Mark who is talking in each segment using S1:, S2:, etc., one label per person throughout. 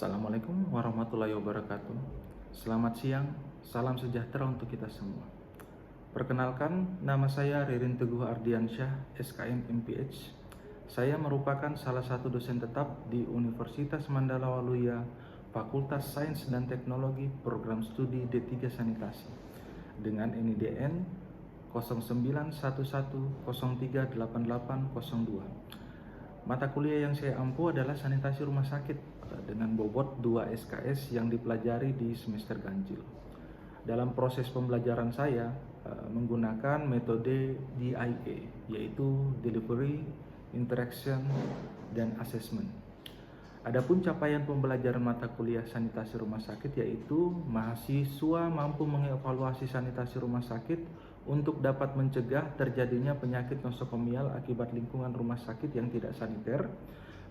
S1: Assalamualaikum warahmatullahi wabarakatuh. Selamat siang, salam sejahtera untuk kita semua. Perkenalkan, nama saya Ririn Teguh Ardiansyah, SKM MPH. Saya merupakan salah satu dosen tetap di Universitas Mandala Waluya, Fakultas Sains dan Teknologi, Program Studi D3 Sanitasi, dengan NIDN 0911038802. Mata kuliah yang saya ampu adalah sanitasi rumah sakit dengan bobot 2 SKS yang dipelajari di semester ganjil. Dalam proses pembelajaran saya menggunakan metode DIA, yaitu Delivery, Interaction, dan Assessment. Adapun capaian pembelajaran mata kuliah sanitasi rumah sakit yaitu mahasiswa mampu mengevaluasi sanitasi rumah sakit untuk dapat mencegah terjadinya penyakit nosokomial akibat lingkungan rumah sakit yang tidak saniter.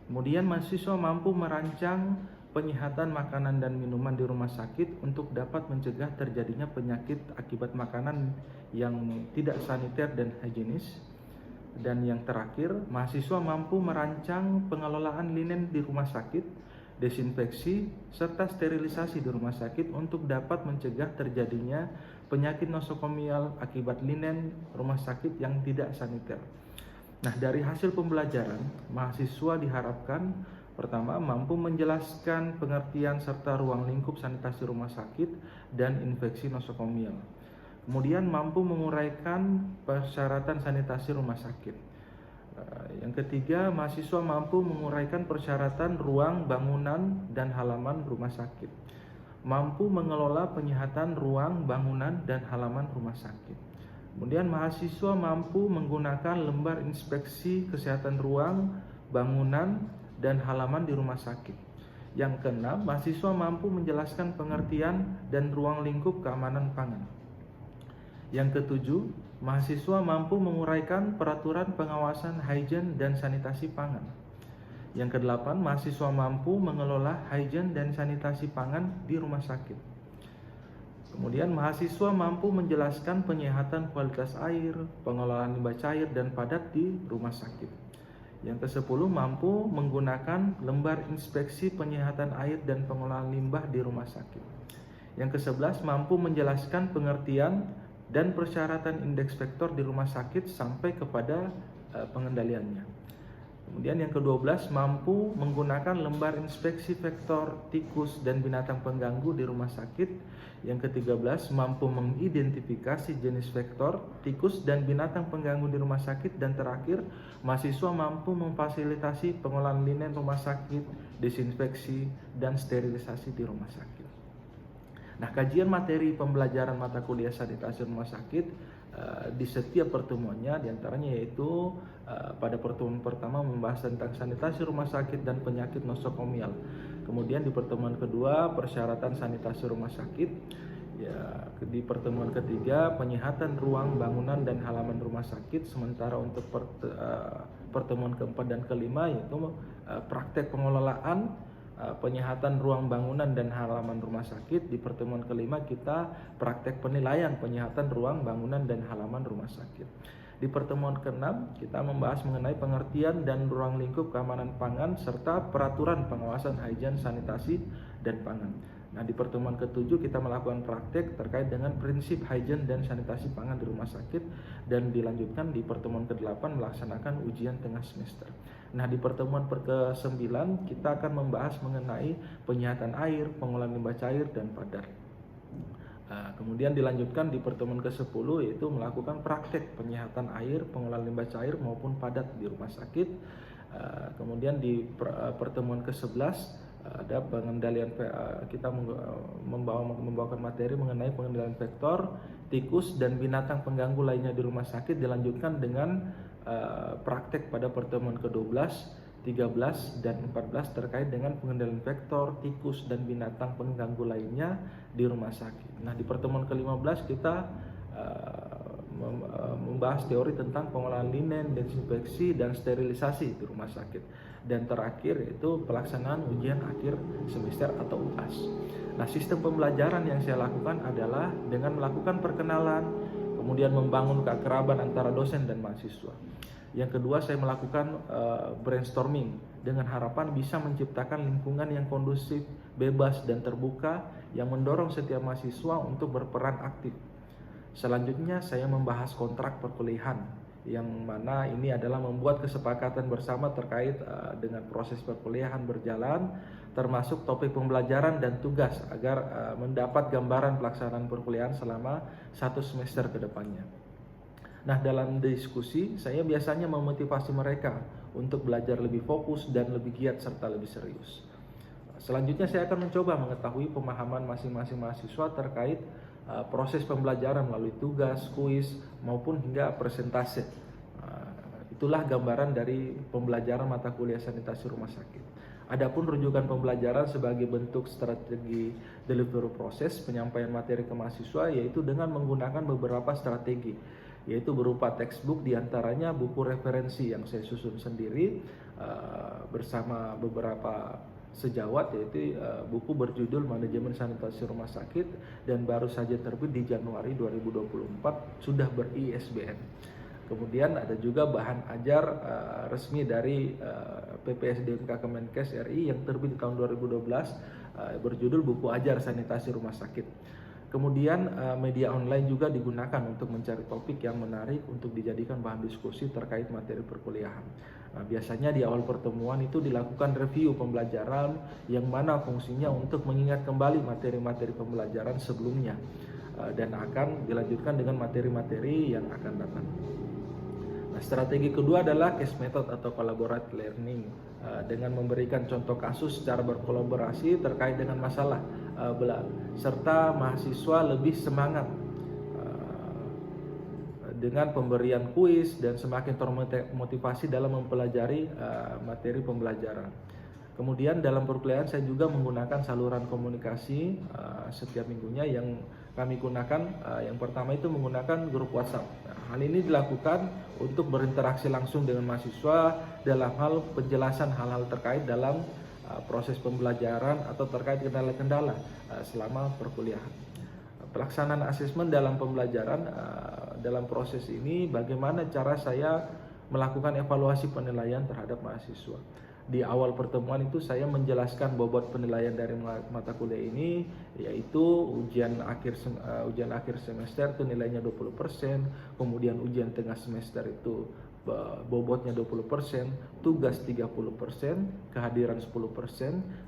S1: Kemudian mahasiswa mampu merancang penyihatan makanan dan minuman di rumah sakit untuk dapat mencegah terjadinya penyakit akibat makanan yang tidak saniter dan higienis. Dan yang terakhir, mahasiswa mampu merancang pengelolaan linen di rumah sakit, desinfeksi, serta sterilisasi di rumah sakit untuk dapat mencegah terjadinya penyakit nosokomial akibat linen rumah sakit yang tidak saniter. Nah, dari hasil pembelajaran, mahasiswa diharapkan pertama mampu menjelaskan pengertian serta ruang lingkup sanitasi rumah sakit dan infeksi nosokomial. Kemudian mampu menguraikan persyaratan sanitasi rumah sakit. Yang ketiga, mahasiswa mampu menguraikan persyaratan ruang, bangunan, dan halaman rumah sakit. Mampu mengelola penyihatan ruang, bangunan, dan halaman rumah sakit. Kemudian mahasiswa mampu menggunakan lembar inspeksi kesehatan ruang, bangunan, dan halaman di rumah sakit. Yang keenam, mahasiswa mampu menjelaskan pengertian dan ruang lingkup keamanan pangan. Yang ketujuh, mahasiswa mampu menguraikan peraturan pengawasan higien dan sanitasi pangan. Yang kedelapan, mahasiswa mampu mengelola higien dan sanitasi pangan di rumah sakit. Kemudian mahasiswa mampu menjelaskan penyihatan kualitas air, pengelolaan limbah cair dan padat di rumah sakit. Yang ke-10, mampu menggunakan lembar inspeksi penyihatan air dan pengelolaan limbah di rumah sakit. Yang ke-11, mampu menjelaskan pengertian dan persyaratan indeks vektor di rumah sakit sampai kepada pengendaliannya. Kemudian yang ke-12, mampu menggunakan lembar inspeksi vektor tikus dan binatang pengganggu di rumah sakit. Yang ke-13, mampu mengidentifikasi jenis vektor tikus dan binatang pengganggu di rumah sakit. Dan terakhir, mahasiswa mampu memfasilitasi pengolahan linen rumah sakit, desinfeksi, dan sterilisasi di rumah sakit. Nah, kajian materi pembelajaran mata kuliah sanitasi rumah sakit di setiap pertemuannya diantaranya yaitu pada pertemuan pertama membahas tentang sanitasi rumah sakit dan penyakit nosokomial. Kemudian di pertemuan kedua persyaratan sanitasi rumah sakit. Ya, di pertemuan ketiga penyihatan ruang, bangunan, dan halaman rumah sakit. Sementara untuk pertemuan keempat dan kelima yaitu praktek pengelolaan penyihatan ruang bangunan dan halaman rumah sakit. Di pertemuan kelima kita praktek penilaian penyihatan ruang bangunan dan halaman rumah sakit. Di pertemuan keenam kita membahas mengenai pengertian dan ruang lingkup keamanan pangan serta peraturan pengawasan higien sanitasi dan pangan. Nah, di pertemuan ketujuh kita melakukan praktek terkait dengan prinsip higien dan sanitasi pangan di rumah sakit, dan dilanjutkan di pertemuan ke-8 melaksanakan ujian tengah semester. Nah, di pertemuan ke-9 kita akan membahas mengenai penyihatan air, pengolahan limbah cair, dan padat. Kemudian dilanjutkan di pertemuan ke-10 yaitu melakukan praktek penyihatan air, pengolahan limbah cair maupun padat di rumah sakit. Kemudian di pertemuan ke-11 ada pengendalian, kita membawakan materi mengenai pengendalian vektor, tikus, dan binatang pengganggu lainnya di rumah sakit. Dilanjutkan dengan praktek pada pertemuan ke-12, 13, dan 14 terkait dengan pengendalian vektor, tikus, dan binatang pengganggu lainnya di rumah sakit. Nah, di pertemuan ke-15 kita membahas teori tentang pengolahan linen, desinfeksi, dan sterilisasi di rumah sakit. Dan terakhir yaitu pelaksanaan ujian akhir semester atau UAS. Nah, sistem pembelajaran yang saya lakukan adalah dengan melakukan perkenalan, kemudian membangun keakraban antara dosen dan mahasiswa. Yang kedua, saya melakukan brainstorming dengan harapan bisa menciptakan lingkungan yang kondusif, bebas, dan terbuka yang mendorong setiap mahasiswa untuk berperan aktif. Selanjutnya, saya membahas kontrak perkuliahan, yang mana ini adalah membuat kesepakatan bersama terkait dengan proses perkuliahan berjalan, termasuk topik pembelajaran dan tugas agar mendapat gambaran pelaksanaan perkuliahan selama 1 semester ke depannya. Nah, dalam diskusi, saya biasanya memotivasi mereka untuk belajar lebih fokus dan lebih giat serta lebih serius. Selanjutnya, saya akan mencoba mengetahui pemahaman masing-masing mahasiswa terkait proses pembelajaran melalui tugas, kuis, maupun hingga presentase. Itulah gambaran dari pembelajaran mata kuliah sanitasi rumah sakit. Adapun rujukan pembelajaran sebagai bentuk strategi delivery proses penyampaian materi ke mahasiswa, yaitu dengan menggunakan beberapa strategi, yaitu berupa textbook, diantaranya buku referensi yang saya susun sendiri bersama beberapa sejawat, yaitu buku berjudul Manajemen Sanitasi Rumah Sakit dan baru saja terbit di Januari 2024, sudah ber-ISBN. Kemudian ada juga bahan ajar resmi dari PPSDMK Kemenkes RI yang terbit di tahun 2012 berjudul Buku Ajar Sanitasi Rumah Sakit. Kemudian media online juga digunakan untuk mencari topik yang menarik untuk dijadikan bahan diskusi terkait materi perkuliahan. Nah, biasanya di awal pertemuan itu dilakukan review pembelajaran yang mana fungsinya untuk mengingat kembali materi-materi pembelajaran sebelumnya dan akan dilanjutkan dengan materi-materi yang akan datang. Nah, strategi kedua adalah case method atau collaborative learning dengan memberikan contoh kasus secara berkolaborasi terkait dengan masalah serta mahasiswa lebih semangat dengan pemberian kuis dan semakin termotivasi dalam mempelajari materi pembelajaran. Kemudian dalam perkuliahan saya juga menggunakan saluran komunikasi setiap minggunya yang kami gunakan. Yang pertama itu menggunakan grup WhatsApp. Nah, hal ini dilakukan untuk berinteraksi langsung dengan mahasiswa dalam hal penjelasan hal-hal terkait dalam proses pembelajaran atau terkait kendala-kendala selama perkuliahan. Pelaksanaan asesmen dalam pembelajaran dalam proses ini, bagaimana cara saya melakukan evaluasi penilaian terhadap mahasiswa. Di awal pertemuan itu saya menjelaskan bobot penilaian dari mata kuliah ini, yaitu ujian akhir semester itu nilainya 20%, kemudian ujian tengah semester itu bobotnya 20%, tugas 30%, kehadiran 10%,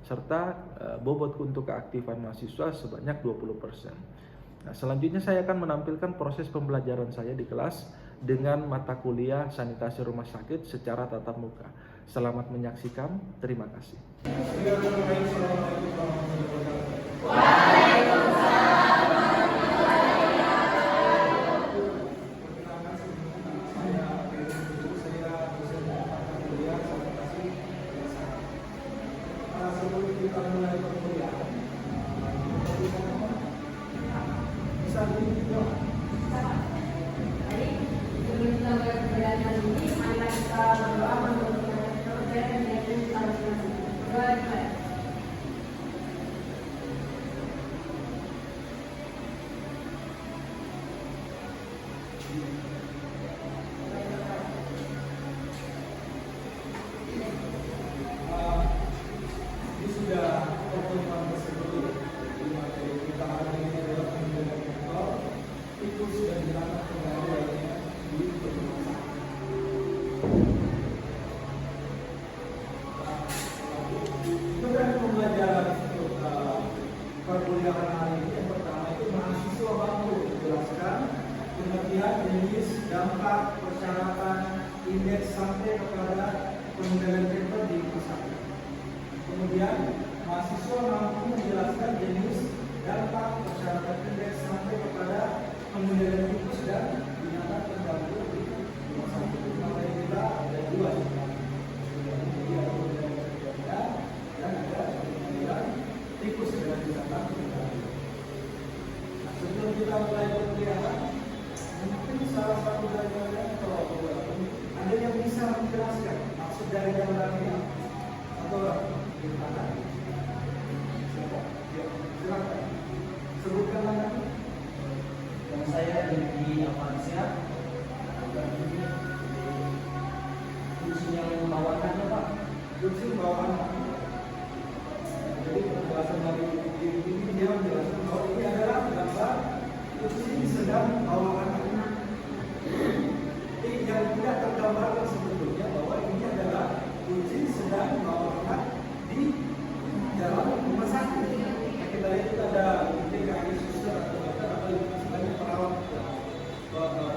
S1: serta bobot untuk keaktifan mahasiswa sebanyak 20%. Nah, selanjutnya saya akan menampilkan proses pembelajaran saya di kelas dengan mata kuliah sanitasi rumah sakit secara tatap muka. Selamat menyaksikan, terima kasih.
S2: Dampak, persyaratan, indeks sampai kepada pengendalian paper di pusat. Kemudian mahasiswa mampu menjelaskan jenis, dampak, persyaratan, indeks sampai kepada pengendalian tikus dan binatang terganggu di rumah sakit. Maka kita ada dua, jadi ada pengendalian dan ada pengendalian tikus dan binatang terganggu. Nah, sebelum kita mulai perkuliahan, mungkin salah satu dari kalian kalau ada yang bisa menjelaskan maksud dari gambar ini atau gimana? Silakan. Sebutkan namanya.
S3: Yang saya dari Avansia,
S2: kita lihat itu ada TKI suster atau dokter atau istilahnya perawat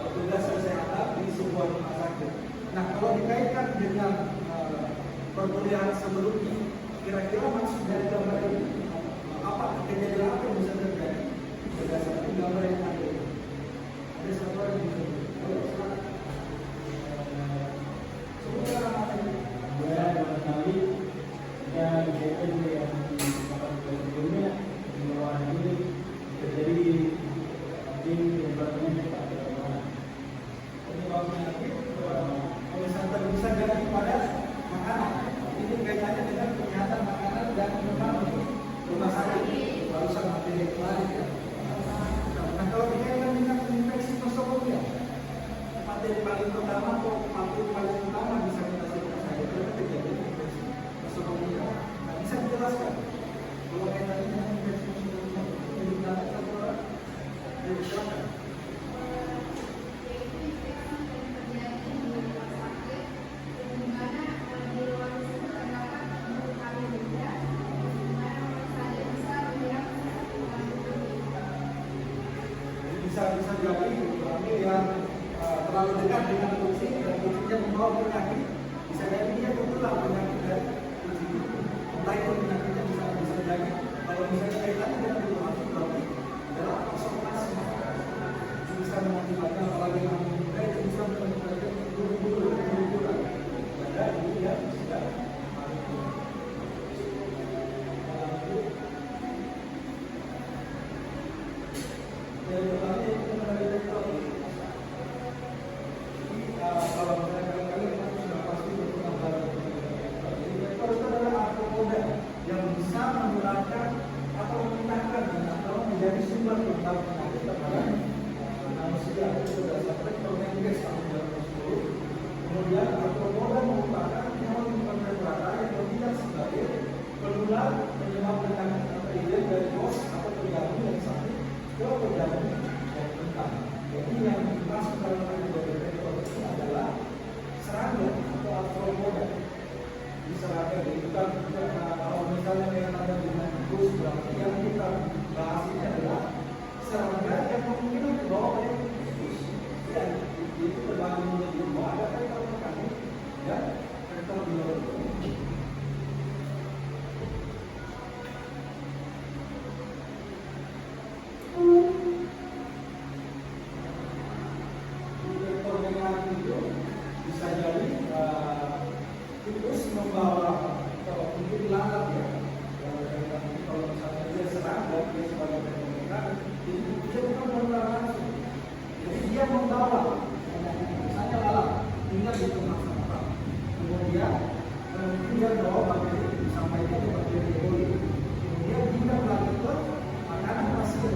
S2: petugas kesehatan di sebuah rumah sakit. Nah, kalau dikaitkan dengan perkuliahan sebelumnya, kira-kira maksud dari gambar ini apa, kejadian apa yang bisa terjadi berdasarkan gambar yang ada? Ada satu orang yang bisa paling pertama atau paling utama bisa kita sebutkan itu kejadian infeksi nosocomial. Nah, bisa dijelaskan kalau kaitannya dengan infeksi nosocomial itu digunakan satu orang dari siapa? Bisa jadi yang terlalu dekat dengan kucing dan kucingnya membawa penyakit, bisa jadi dia tertular penyakit dari kucing itu. Entah itu penyakitnya bisa jadi kalau misalnya kaitannya dengan itu langsung berarti adalah observasi. Itu bisa mengakibatkan apalagi yang muda itu bisa mengakibatkan bulu-bulu. Ada ini dia sudah dari pertama itu mengenai detektor. Kalau mereka kita sudah pasti berkenal dengan detektor. Jadi detektor itu adalah arthropoda yang bisa menularkan atau memindahkan atau menjadi sumber penularan penyakit kepada manusia. Itu berdasarkan Permenkes tahun 2010. Kemudian arthropoda merupakan hewan invertebrata yang bertindak sebagai penular penyebab penyakit antariden dari bos atau tergabung dari sapi ke penyakit yang rentan. Jadi yang dimasuk dalam kategori detektor itu adalah serangga atau arthropoda. Di serangga itu kan kalau misalnya yang ada dengan virus, berarti yang kita bahas ini adalah serangga yang kemungkinan dibawa oleh virus. Dan itu terbagi menjadi dua, ada vektor mekanik dan vektor biologi. Bisa jadi tikus membawa atau mungkin lalat ya. Kalau misalnya dia serang dan dia sebagai penyakit, dia bukan menular langsung. Jadi dia membawa misalnya lalat tinggal di tempat sampah. Kemudian dia bawa bakteri sampai itu bakteri Ebola. Kemudian dia melanjut ke makanan pasien.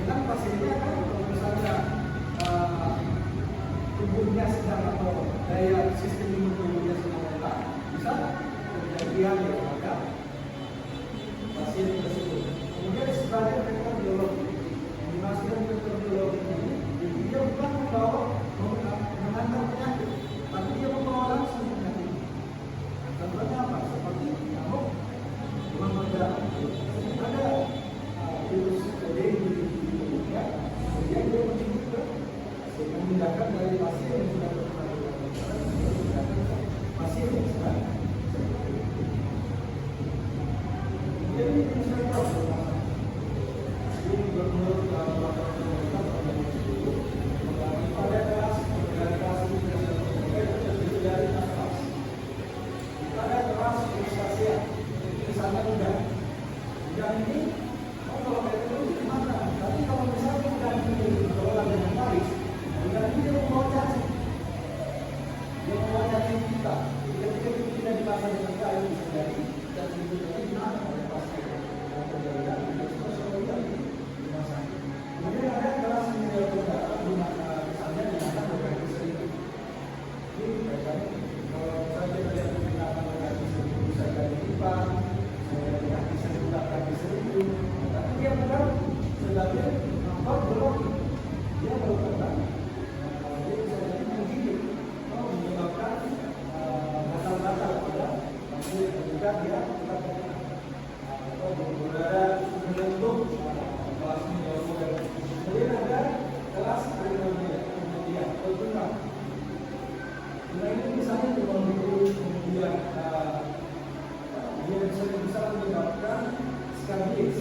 S2: Dengan pasiennya kan kalau misalnya tubuhnya sedang atau daya sistem imun tubuhnya sedang lemah, bisa terjadi diare pada pasien tersebut. Kemudian sebagai vektor biologi, yang dimaksudkan vektor biologi ini, dia bukan membawa mengantar penyakit, tapi dia membawa langsung penyakit. Contohnya apa? Seperti nyamuk, demam berdarah, ada virus dengue di tubuhnya, kemudian dia menyebut memindahkan dari pasien yang sudah memindahkan pasien yang sedang. Jadi ini saya tahu ini menurut laporan pemerintah pada pada kelas dari kelas ini terdiri dari kelas. Pada kelas ilustrasi itu sangat mudah. Dan ini kalau kayak itu gimana? Tapi kalau misalnya udah dikelola dengan baik, dan dia membawa cacing. Dia membawa cacing kita. Ketika itu tidak dipasang dengan kayu bisa jadi cacing itu jadi dimakan oleh pasien yang terjadi infeksi nosocomial di rumah sakit. Kemudian ada kelas media udara di mana misalnya digunakan berkaki seribu. Ini biasanya kalau misalnya kita lihat digunakan berkaki seribu bisa jadi pipa, kaki seribu dan kaki seribu. Tapi dia bukan sebagai nampak belum. Dia merupakan batal pada pasien ketika dia tetap berada membentuk kelas media. Kemudian ada kelas media berguna. Nah ini misalnya cuma kemudian dia bisa menyebabkan skabis.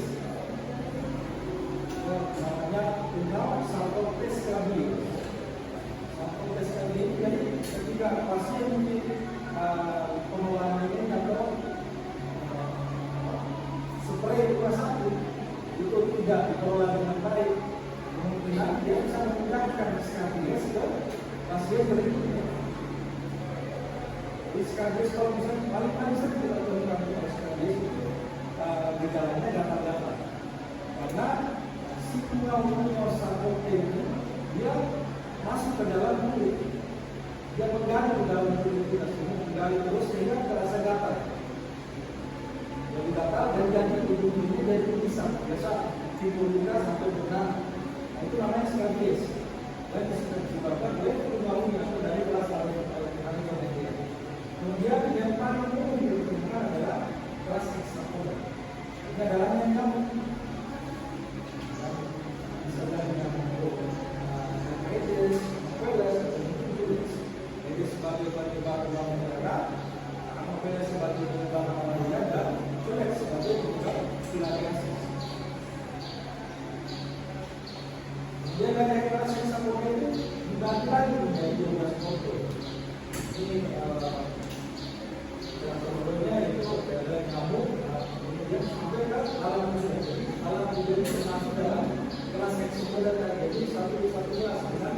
S2: Namanya undang satu tes skabis. Satu tes skabis jadi ketika pasien di pengelolaan ini atau spray rumah sakit itu tidak dikelola dengan baik, kemungkinan dia bisa menggunakan skabis ke pasien berikutnya. Skabis kalau misalnya paling sering kita temukan di skabis gejalanya datar-datar karena si pungal sarkope ini dia masuk ke dalam kulit, dia menggali ke dalam kulit kita semua, menggali terus sehingga terasa datar. Jadi datar dan jadi ujung-ujungnya dari tulisan biasa timbul luka sampai benang. Nah, itu namanya skabis dan disebabkan oleh pungalnya dari kelas alveolar. Kemudian yang paling umum ditemukan adalah kelas hexapoda. Ini adalah yang kamu bisa dengan Aedes, Apelles, Aedes sebagai penyebab demam berdarah, Apelles sebagai penyebab malaria, dan Apelles sebagai penyebab filariasis. Kemudian dari kelas hexapoda itu dibagi lagi menjadi 12 kelompok. Ini yang sebelumnya itu ada nyamuk, kemudian sampai ke alam tubuh. Alam tubuh ini termasuk dalam kelas hexapoda tadi, jadi satu kelas dengan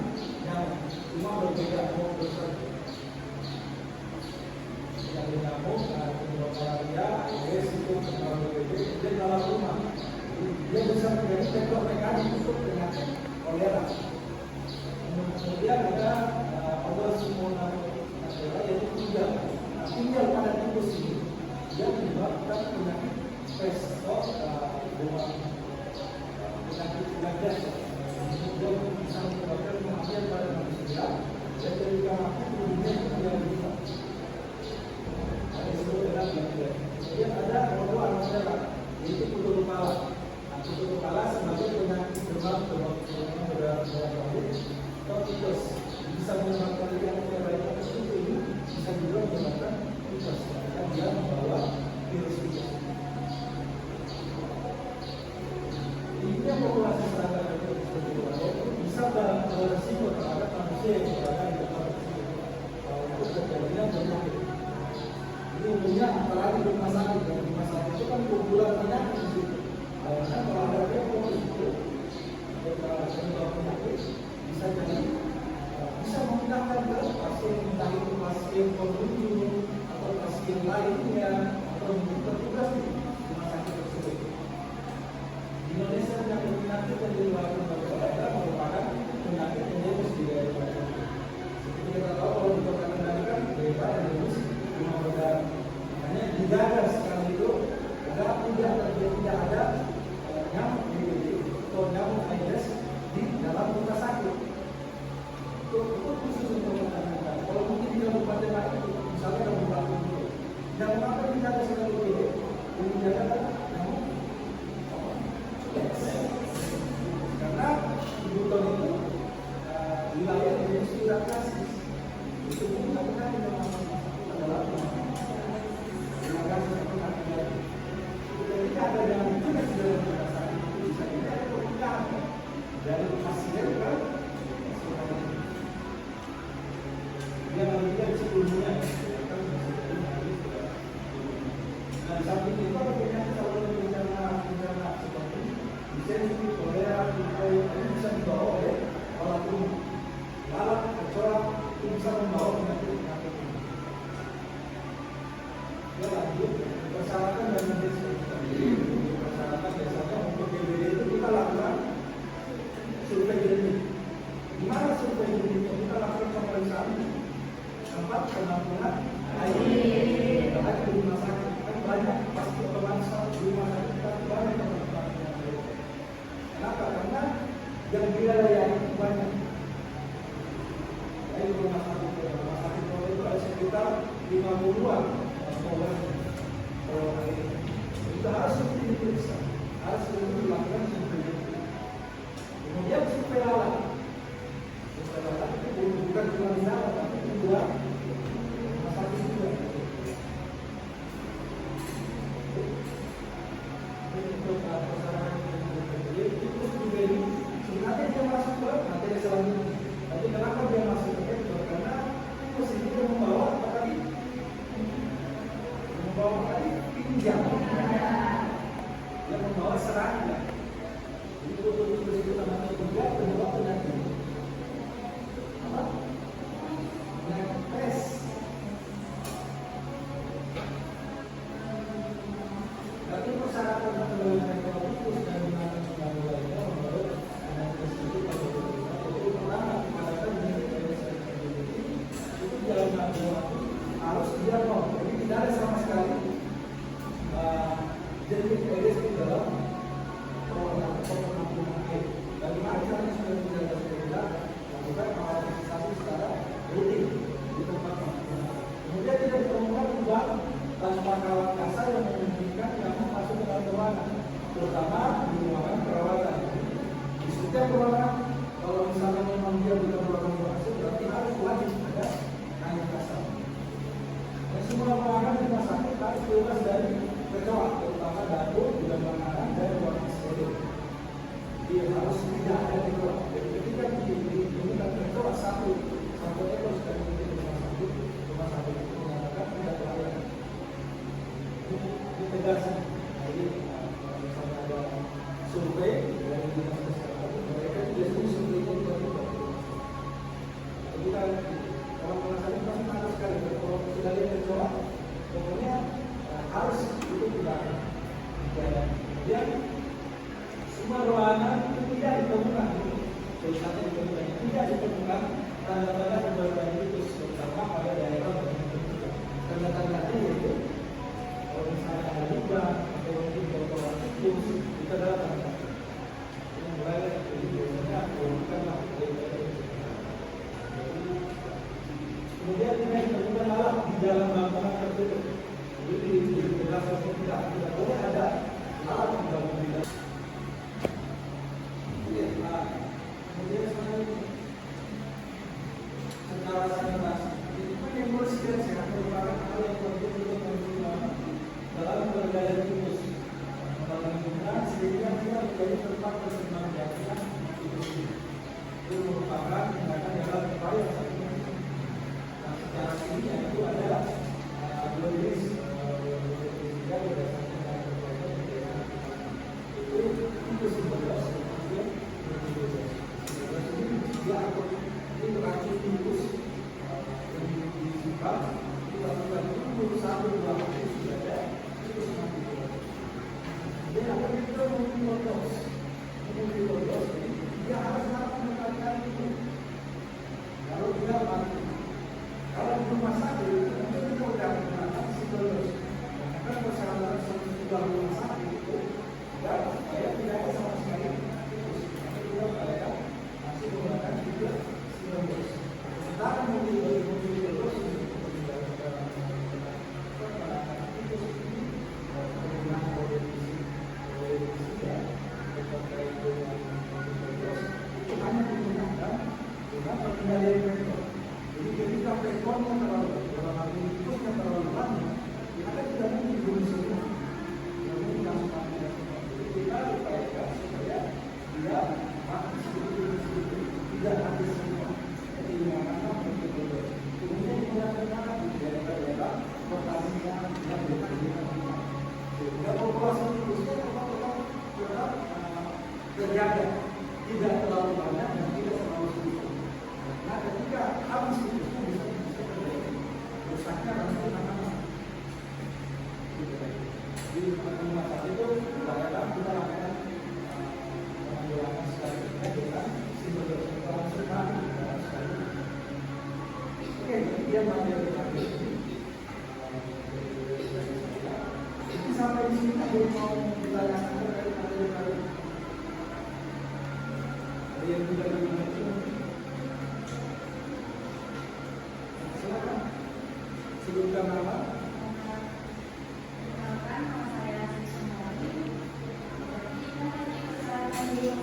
S2: nyamuk, cuma berbeda kelompok saja. Yang nyamuk, kemudian malaria, Aedes itu kemudian dalam rumah. Dia bisa menjadi faktor mekanik untuk penyakit kolera. Kemudian ada yaitu tinggal pada tikus ini dia menyebabkan penyakit pes atau penyakit gagal. Dia bisa menyebabkan kematian pada manusia dan ketika mati tubuhnya tidak berubah. Ada disebut dengan gagal. Kemudian ada kedua adalah yaitu kutu kepala. Kutu kepala sebagai penyakit demam berdarah atau tikus bisa menyebabkan yang bisa juga menyebabkan virus karena dia membawa virus itu. Ini populasi serangga itu bisa beresiko terhadap manusia yang berada di tempat tersebut. Kalau itu terjadinya penyakit. Ini umumnya apalagi di rumah sakit. Di rumah sakit itu kan kumpulan penyakit di situ. Karena kalau ada virus itu, penyebab penyakit bisa jadi bisa memindahkan ke pasien, entah itu pasien pengunjung atau pasien lainnya atau bertugas di rumah sakit tersebut. Di Indonesia penyakit yang diriwayatkan pada merupakan penyakit endemik di daerah kita. Seperti kita tahu kalau di Kota Kendari kan daerah endemik demam berdarah. Makanya dijaga sekali itu agar tidak ada nyamuk atau nyamuk Aedes di dalam rumah sakit. Itu khusus untuk menanyakan. Kalau mungkin di kabupaten lain, misalnya kabupaten itu, yang mengapa kita ada sekali itu, ini adalah namun karena kebutuhan itu wilayah ini sudah klasik. Itu pun kita tidak masuk adalah ketika ada yang tidak sudah merasa itu bisa kita perpindahan dari pasien ke dia menunjukkan sebelumnya. Nah, di samping itu ada penyakit kalau bencana seperti disensi, kolera, tipes ini bisa dibawa oleh alat tubuh. Lalat, kecoak itu bisa membawa penyakit ini. Ya lanjut, persyaratan dan persyaratan biasanya untuk DBD itu kita lakukan survei genetik. Di mana survei genetik kita lakukan pemeriksaan tempat penampungan air di rumah sakit kan banyak, pasti otomatis di rumah sakit kan banyak tempat air. Kenapa? Karena yang wilayah itu banyak. Jadi rumah sakit itu ada sekitar 50-an kalau diperiksa, harus dilakukan survei. Kemudian survei alat. Survei alat itu bukan cuma di sana, tapi juga rumah sakit juga. Untuk persyaratan itu juga ini sebenarnya dia masuk ke materi selanjutnya. Tapi kenapa dia masuk ke sektor? Karena posisi dia membawa apa tadi? Membawa tadi pinjam. Dia membawa serangga. Itu itu namanya juga membawa penyakit. Apa? Penyakit pes. Tapi persyaratan untuk melakukan ekonomi dan menggunakan sumber lainnya menurut analisis itu pertama mengatakan itu jalan harus dia mau, jadi tidak ada sama sekali jadi edes di dalam program penampungan. Bagaimana caranya sudah menjaga sepeda lakukan pengawasan secara rutin di tempat penampungan. Kemudian tidak ditemukan lubang tanpa kawat kasar yang memungkinkan nyamuk masuk ke dalam ruangan, terutama di ruangan perawatan. Di setiap ruangan, kalau misalnya memang dia bukan ruangan masuk, berarti harus wajib ada kain kasar. Dan semua ruangan di rumah sakit harus bebas dari kecoa, terutama dapur, gudang makanan, dan ruangan steril. Dia harus tidak ada kecoa. Jadi ketika ditemukan kecoa satu ekor sekali di rumah sakit itu mengatakan tidak layak. Ditegaskan. Jadi misalnya ada survei dari dinas kesehatan, mereka biasanya surveinya juga. Kita kalau masalah ini pasti panas sekali. Kalau sudah lihat kecoa, pokoknya harus itu tidak. Kemudian semua ruangan itu tidak ditemukan. Tulisannya ditemukan, tidak ditemukan tanda-tanda penyebab itu, terutama pada daerah tertentu. Tanda-tandanya yaitu kalau misalnya ada lubang atau mungkin kotoran tikus, itu adalah tanda. Ini mulai dari biasanya bukanlah kemudian kita ditemukan alat di dalam bangunan tertutup. Jadi di penjelasan tidak boleh ada alat di dalam bangunan. Kemudian secara sanitasi, itu kan yang bersih sehat merupakan hal yang penting untuk menggunakan dalam pengendalian tikus. Dalam penggunaan sehingga kita menjadi tempat berkembang biaknya tikus ini. Itu merupakan tindakan dalam upaya satu. Nah, secara sini itu adalah dua jenis tiga berdasarkan itu tikus berbelas, kemudian dia ini racun tikus yang disimpan dilakukan dulu 1-2 hari sudah ada tikus mati. Dia akan kita memilih dia harus melakukan itu. Kalau dia mati, kalau di rumah sakit itu kita sudah menggunakan psikolog. Karena persyaratan sebuah rumah sakit itu dan saya tidak ada sama sekali tikus. Kita mereka masih menggunakan juga psikolog. Sementara mobil terus jadi ketika pekonnya terlalu dalam hal ini tikusnya terlalu banyak, kita tidak mungkin dibunuh semua. Namun langsung mati. Jadi kita upayakan supaya dia mati sedikit, tidak mati semua. Jadi mana betul-betul. Kemudian digunakan di daerah-daerah lokasinya yang berbeda. Sehingga populasi tikusnya tetap terjaga, tidak terlalu banyak dan tidak terlalu sedikit. Nah, ketika habis tikusnya bisa terjadi rusaknya langsung akan di rumah sakit itu upayakan kita lakukan penanggulangan sekali dengan simbol sekali. Oke, jadi dia mengambil ini. Jadi sampai di sini aku mau ditanyakan terkait materi ada yang tidak dimengerti. Silakan sebutkan nama.
S3: Perkenalkan, nama saya Siswa Mawati.
S2: Penjelasan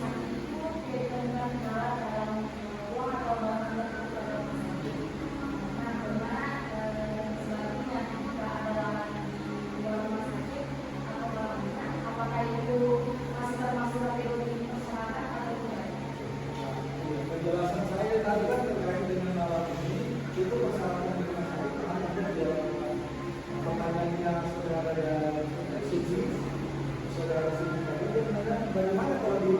S2: saya tadi kan terkait dengan alat ini, itu persyaratan di rumah sakit karena ada di pertanyaannya saudara Suci, saudara Suci tadi dia menanyakan bagaimana kalau di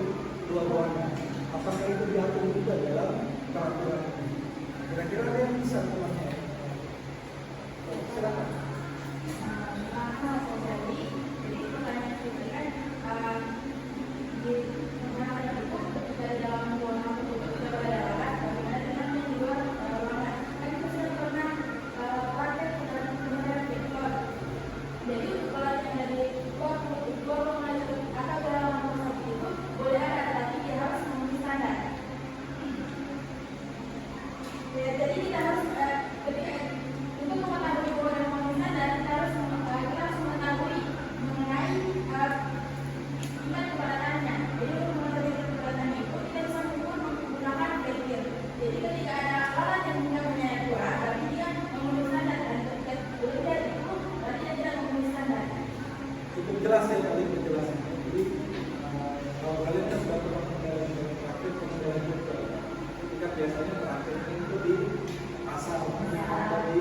S2: luar-luarnya, apakah itu diatur juga dalam peraturan ini? Kira-kira ada yang bisa temannya? Silakan.
S3: Jadi kita harus ketika untuk mengetahui program pemeriksaan kita harus mengetahui mengenai iman kepadatannya. Jadi untuk mengetahui kepadatannya itu kita bisa menggunakan kriteria. Jadi ketika ada alat yang tidak punya dua, berarti dia memenuhi standar dan ketika berbeda itu berarti dia tidak memenuhi standar.
S2: Cukup jelas ya tadi penjelasannya. Jadi kalau kalian kan sudah pernah menjalani praktik pengendalian dokter, ketika biasanya praktiknya itu di pasar atau di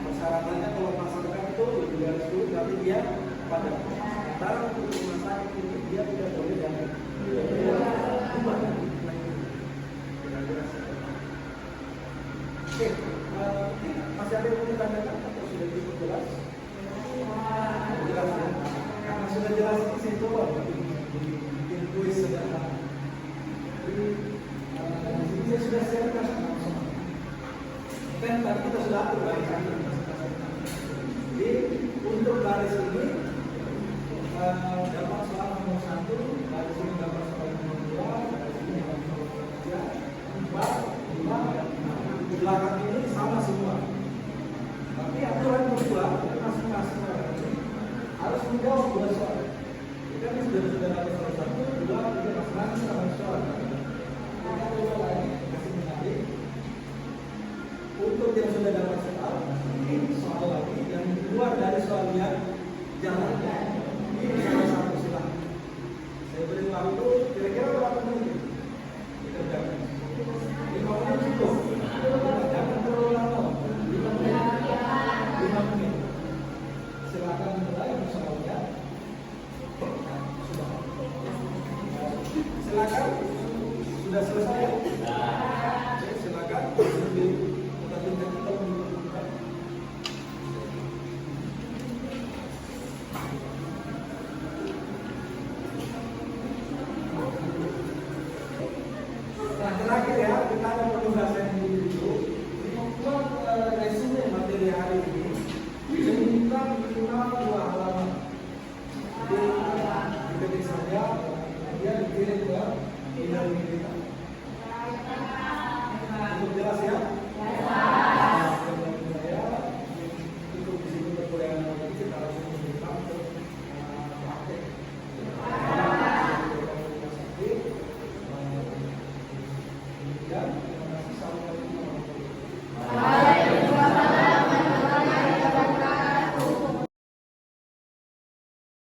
S2: persyaratannya kalau masyarakat itu lebih dari 10 berarti dia pada sementara untuk rumah sakit ini dia tidak boleh dari rumah. Kira-kira seperti itu. Oke, mungkin masih ada yang mau ditanyakan atau sudah cukup jelas? Jelas ya. Karena sudah jelas ini saya coba bikin kuis sederhana. Jadi di sini saya sudah siapkan langsung. Kan tadi kita sudah atur garis ini. Jadi untuk garis ini dapat soal nomor 1, garis ini dapat soal nomor 2, garis ini dapat soal nomor 3, 4, 5, dan 6. Di belakang ini sama semua. Tapi aturan kedua masing-masing orang ini harus menjawab 2 soal. Kita ini sudah dapat soal 1, 2, 3, masing-masing sama soal. Kita coba lagi masih menarik. Untuk yang sudah dapat soal, ini soal lagi yang keluar dari soal yang jalannya. Ini salah satu silakan. Saya beri waktu kira-kira berapa menit? Dikerjakan. 5 menit cukup. Jangan terlalu lama. 5 menit. Silakan mulai soalnya. Sudah. Silakan. Sudah selesai.